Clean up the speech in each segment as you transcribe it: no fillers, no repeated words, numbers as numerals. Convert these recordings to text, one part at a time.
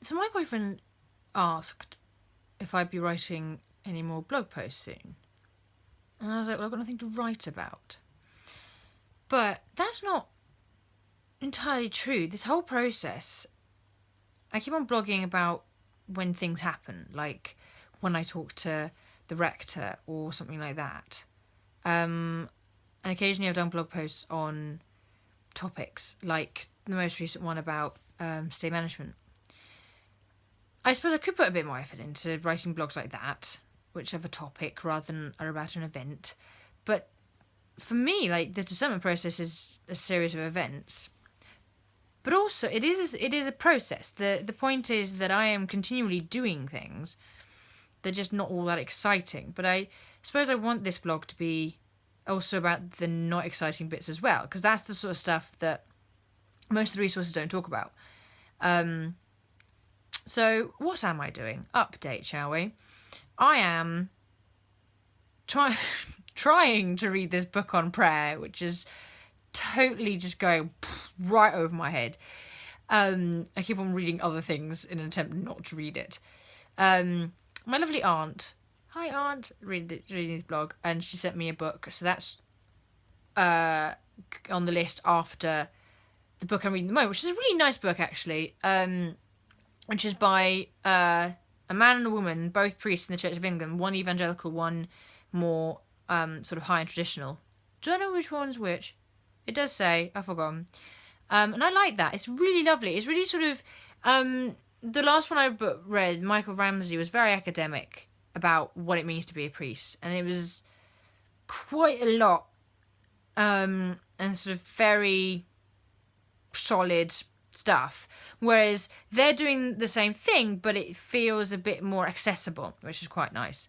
So my boyfriend asked if I'd be writing any more blog posts soon. And I was like, well, I've got nothing to write about. But that's not entirely true. This whole process, I keep on blogging about when things happen, like when I talk to the rector or something like that. And occasionally I've done blog posts on topics, like the most recent one about state management. I suppose I could put a bit more effort into writing blogs like that, whichever topic, rather than are about an event. But for me, like, the discernment process is a series of events. But also, it is a process. The point is that I am continually doing things. They're just not all that exciting. But I suppose I want this blog to be also about the not exciting bits as well, because that's the sort of stuff that most of the resources don't talk about. So what am I doing? Update, shall we? I am trying to read this book on prayer, which is totally just going right over my head. I keep on reading other things in an attempt not to read it. My lovely aunt, hi aunt, reading this blog, and she sent me a book. So that's on the list after the book I'm reading at the moment, which is a really nice book actually. Which is by a man and a woman, both priests in the Church of England, one evangelical, one more sort of high and traditional. Don't know which one's which. It does say, I've forgotten. And I like that. It's really lovely. It's really sort of... the last one I read, Michael Ramsey, was very academic about what it means to be a priest. And it was quite a lot. And sort of very solid stuff, whereas they're doing the same thing, but it feels a bit more accessible, which is quite nice.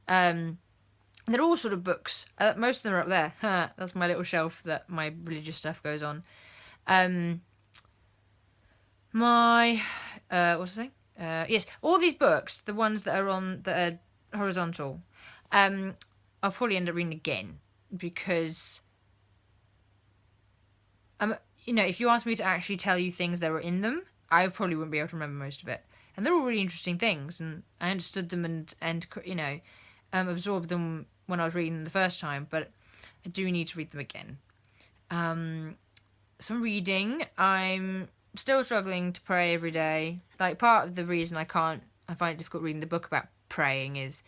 They're all sort of books. Most of them are up there. That's my little shelf that my religious stuff goes on. What's the thing? Yes, all these books, the ones that are horizontal, I'll probably end up reading again because if you asked me to actually tell you things that were in them, I probably wouldn't be able to remember most of it. And they're all really interesting things, and I understood them and absorbed them when I was reading them the first time, but I do need to read them again. So I'm reading. I'm still struggling to pray every day. Like, part of the reason I find it difficult reading the book about praying is,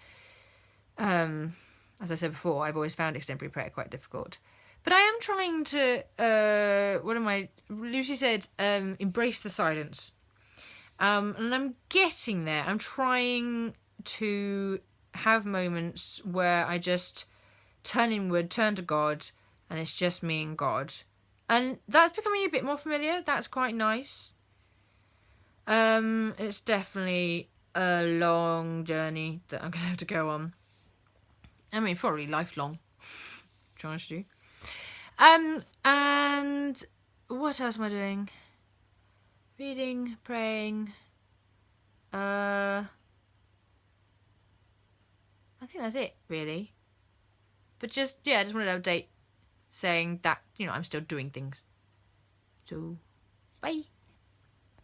as I said before, I've always found extemporary prayer quite difficult. But I am trying to, Lucy said, embrace the silence. And I'm getting there. I'm trying to have moments where I just turn inward, turn to God, and it's just me and God. And that's becoming a bit more familiar. That's quite nice. It's definitely a long journey that I'm going to have to go on. I mean, probably lifelong, to be honest with you. And what else am I doing? Reading, praying. I think that's it, really. But I just wanted to update saying that, I'm still doing things. So, bye.